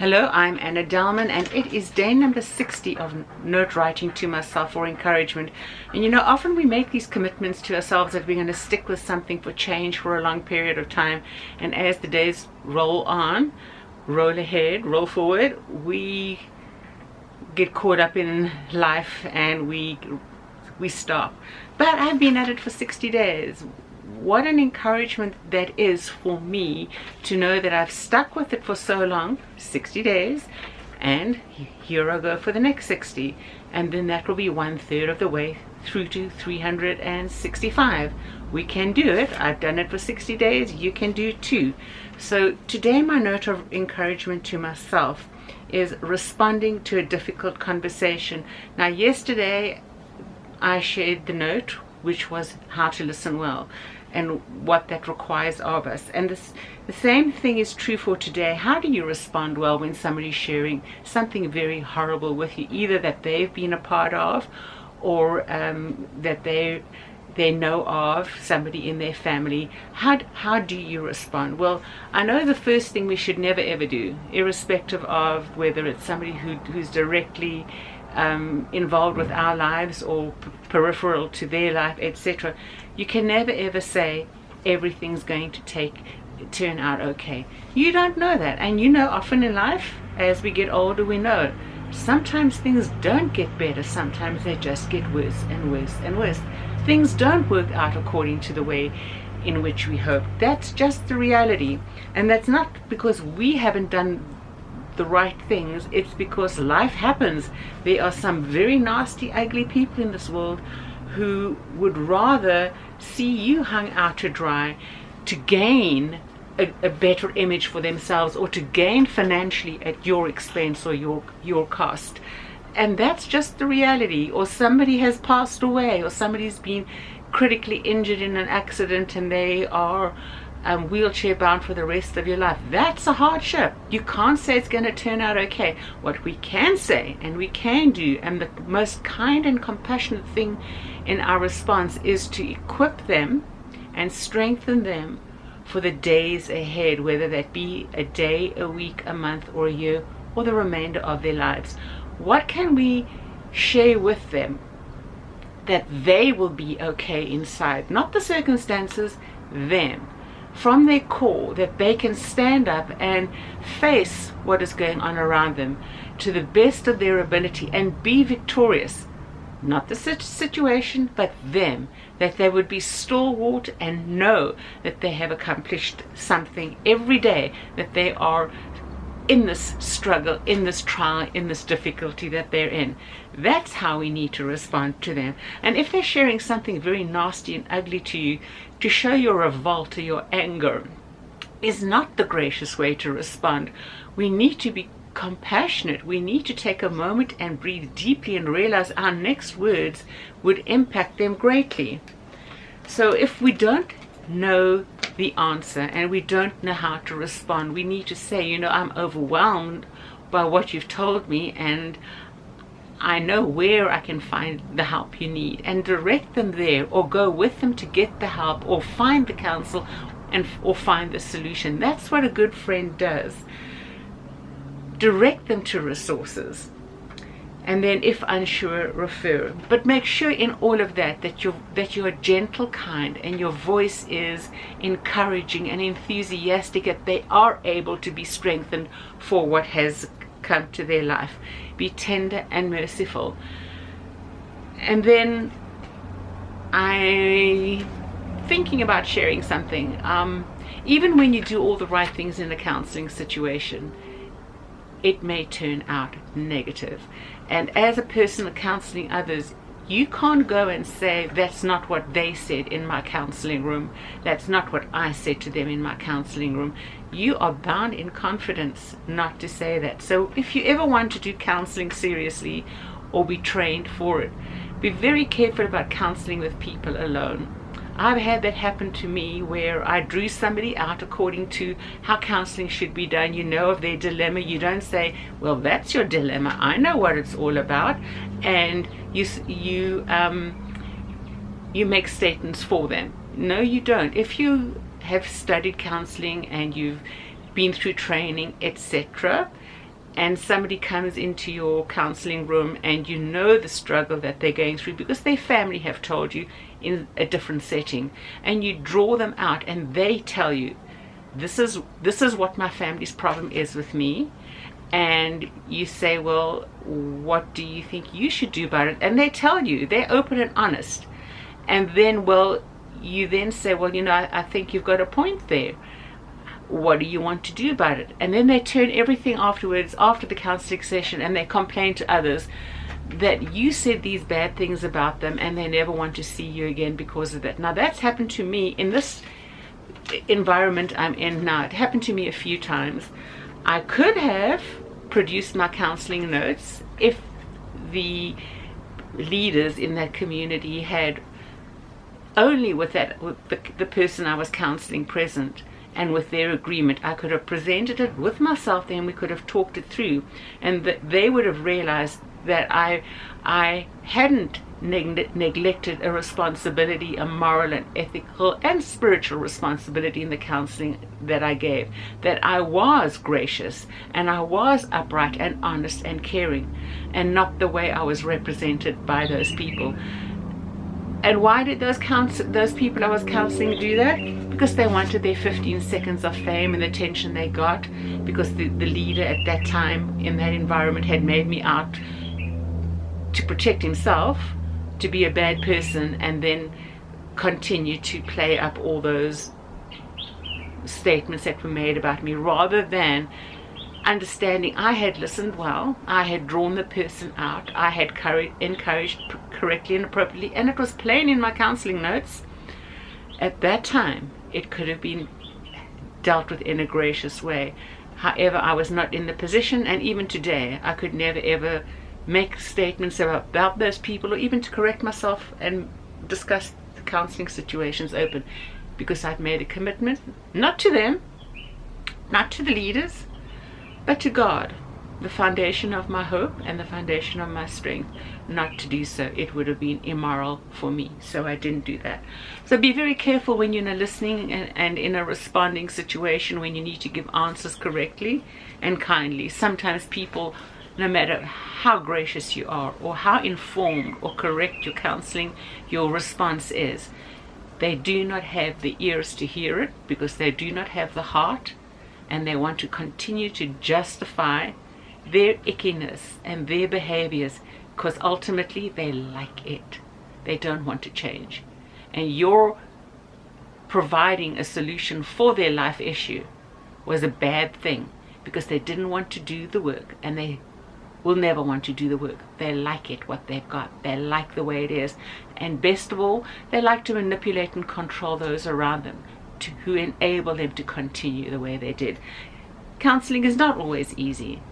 Hello, I'm Anna Dellman, and it is day number 60 of note writing to myself for encouragement. And you know, often we make these commitments to ourselves that we're going to stick with something for change for a long period of time. And as the days roll on, roll ahead, roll forward, we get caught up in life and we stop. But I've been at it for 60 days. What an encouragement that is for me to know that I've stuck with it for so long, 60 days, and here I go for the next 60, and then that will be 1/3 of the way through to 365. We can do it. I've done it for 60 days. You can do it too. So today my note of encouragement to myself is responding to a difficult conversation. Now yesterday I shared the note, which was how to listen well and what that requires of us. And the same thing is true for today. How do you respond well when somebody's sharing something very horrible with you, either that they've been a part of or that they know of, somebody in their family? How do you respond? Well, I know the first thing we should never ever do, irrespective of whether it's somebody who's directly involved with our lives or peripheral to their life, etc. You can never ever say everything's going to turn out okay. You don't know that. And you know, often in life, as we get older, we know sometimes things don't get better. Sometimes they just get worse and worse and worse. Things don't work out according to the way in which we hope. That's just the reality. And that's not because we haven't done the right things. It's because life happens. There are some very nasty, ugly people in this world who would rather see you hung out to dry to gain a better image for themselves, or to gain financially at your expense or your cost. And that's just the reality. Or somebody has passed away, or somebody's been critically injured in an accident and they are wheelchair bound for the rest of your life. That's a hardship. You can't say it's going to turn out okay. What we can say and we can do, and the most kind and compassionate thing in our response, is to equip them and strengthen them for the days ahead, whether that be a day, a week, a month, or a year, or the remainder of their lives. What can we share with them that they will be okay inside? Not the circumstances, them. From their core, that they can stand up and face what is going on around them to the best of their ability and be victorious. Not the situation, but them. That they would be stalwart and know that they have accomplished something every day, that they are in this struggle, in this trial, in this difficulty that they're in. That's how we need to respond to them. And if they're sharing something very nasty and ugly to you, to show your revolt or your anger is not the gracious way to respond. We need to be compassionate. We need to take a moment and breathe deeply and realize our next words would impact them greatly. So if we don't know the answer and we don't know how to respond, we need to say, you know, I'm overwhelmed by what you've told me, and I know where I can find the help you need, and direct them there, or go with them to get the help, or find the counsel or find the solution. That's what a good friend does. Direct them to resources, and then if unsure, refer. But make sure in all of that you're gentle, kind, and your voice is encouraging and enthusiastic, that they are able to be strengthened for what has come to their life. Be tender and merciful. And then thinking about sharing something. Even when you do all the right things in a counseling situation, it may turn out negative. And as a person counseling others, you can't go and say, that's not what they said in my counseling room. That's not what I said to them in my counseling room. You are bound in confidence not to say that. So if you ever want to do counseling seriously or be trained for it, be very careful about counseling with people alone. I've had that happen to me, where I drew somebody out according to how counseling should be done. You know of their dilemma. You don't say, well, that's your dilemma, I know what it's all about, and you make statements for them. No, you don't. If you have studied counseling and you've been through training, etc., and somebody comes into your counseling room and you know the struggle that they're going through because their family have told you in a different setting, and you draw them out and they tell you, this is what my family's problem is with me, and you say, well, what do you think you should do about it? And they tell you, they're open and honest, and then, well, you then say, well, I think you've got a point there. What do you want to do about it? And then they turn everything afterwards, after the counseling session, and they complain to others that you said these bad things about them and they never want to see you again because of that. Now, that's happened to me in this environment I'm in now. It happened to me a few times. I could have produced my counseling notes if the leaders in that community had only with the person I was counseling present, and with their agreement, I could have presented it with myself, then we could have talked it through, and that they would have realized that I hadn't neglected a responsibility, a moral and ethical and spiritual responsibility in the counseling that I gave, that I was gracious and I was upright and honest and caring, and not the way I was represented by those people. And why did those people I was counseling do that? Because they wanted their 15 seconds of fame and the attention they got, because the leader at that time in that environment had made me out to protect himself, to be a bad person, and then continue to play up all those statements that were made about me, rather than understanding I had listened well, I had drawn the person out, I had encouraged correctly and appropriately, and it was plain in my counseling notes. At that time, it could have been dealt with in a gracious way. However, I was not in the position, and even today, I could never ever make statements about those people, or even to correct myself and discuss the counseling situations open, because I've made a commitment, not to them, not to the leaders, but to God, the foundation of my hope and the foundation of my strength, not to do so. It would have been immoral for me, so I didn't do that. So be very careful when you're listening and in a responding situation, when you need to give answers correctly and kindly. Sometimes people, no matter how gracious you are or how informed or correct your counseling, your response is, they do not have the ears to hear it, because they do not have the heart, and they want to continue to justify their ickiness and their behaviors, because ultimately they like it. They don't want to change. And your providing a solution for their life issue was a bad thing, because they didn't want to do the work, and they will never want to do the work. They like it, what they've got. They like the way it is. And best of all, they like to manipulate and control those around them, who enable them to continue the way they did. Counseling is not always easy.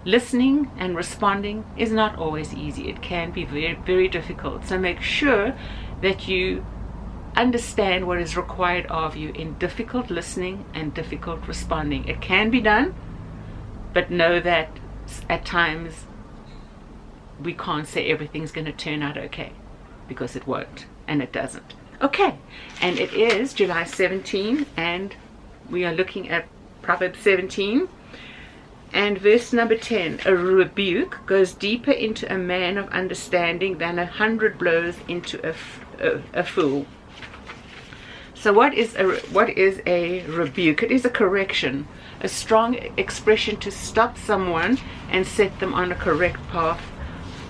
Listening and responding is not always easy. It can be very, very difficult. So make sure that you understand what is required of you in difficult listening and difficult responding. It can be done, but know that at times we can't say everything's going to turn out okay, because it won't, and it doesn't. Okay, and it is July 17, and we are looking at Proverbs 17 and verse number 10. A rebuke goes deeper into a man of understanding than 100 blows into a fool. So what is a rebuke? It is a correction, a strong expression to stop someone and set them on a correct path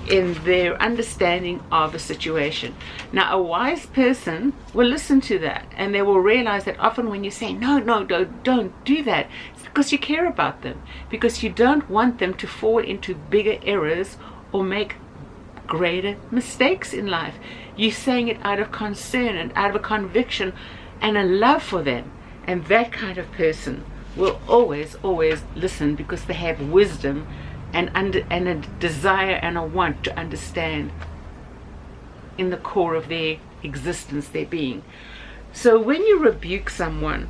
in their understanding of a situation. Now, a wise person will listen to that, and they will realize that often when you say, no, don't do that, it's because you care about them, because you don't want them to fall into bigger errors or make greater mistakes in life. You're saying it out of concern and out of a conviction and a love for them. And that kind of person will always listen, because they have wisdom and a desire and a want to understand in the core of their existence, their being. So when you rebuke someone,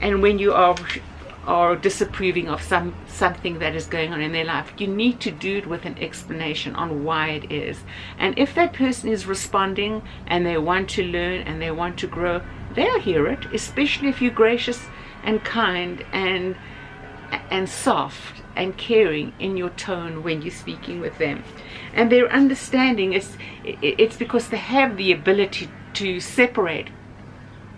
and when you are disapproving of something that is going on in their life, you need to do it with an explanation on why it is. And if that person is responding and they want to learn and they want to grow, they'll hear it, especially if you're gracious and kind and soft and caring in your tone when you're speaking with them. And their understanding it's because they have the ability to separate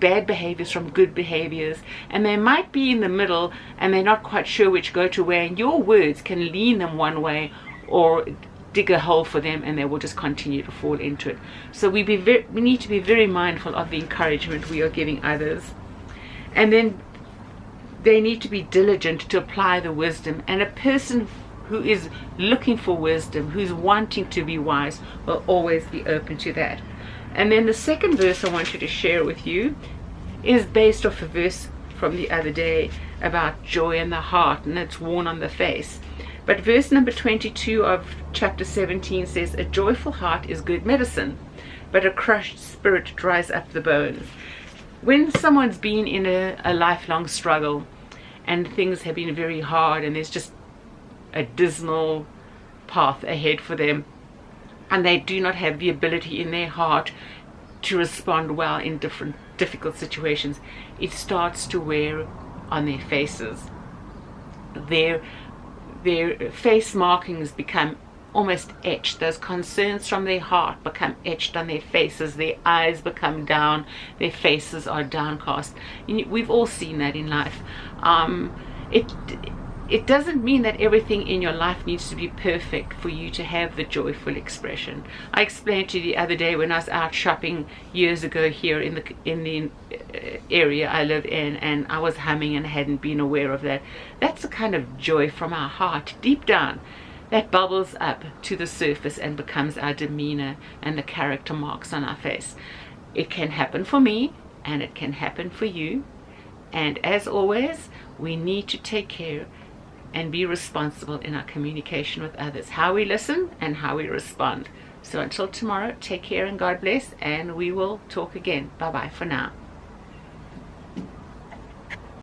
bad behaviors from good behaviors, and they might be in the middle and they're not quite sure which go to where, and your words can lean them one way or dig a hole for them, and they will just continue to fall into it. So we need to be very mindful of the encouragement we are giving others. And then they need to be diligent to apply the wisdom, and a person who is looking for wisdom, who's wanting to be wise, will always be open to that. And then the second verse I wanted to share with you is based off a verse from the other day about joy in the heart, and it's worn on the face. But verse number 22 of chapter 17 says, a joyful heart is good medicine, but a crushed spirit dries up the bones. When someone's been in a lifelong struggle and things have been very hard and there's just a dismal path ahead for them, and they do not have the ability in their heart to respond well in difficult situations, it starts to wear on their faces. Their face markings become almost etched. Those concerns from their heart become etched on their faces. Their eyes become down. Their faces are downcast. We've all seen that in life. It doesn't mean that everything in your life needs to be perfect for you to have the joyful expression. I explained to you the other day when I was out shopping years ago here in the area I live in, and I was humming and hadn't been aware of that. That's a kind of joy from our heart, deep down, that bubbles up to the surface and becomes our demeanor and the character marks on our face. It can happen for me, and it can happen for you. And as always, we need to take care and be responsible in our communication with others, how we listen and how we respond. So until tomorrow, take care and God bless, and we will talk again. Bye bye for now.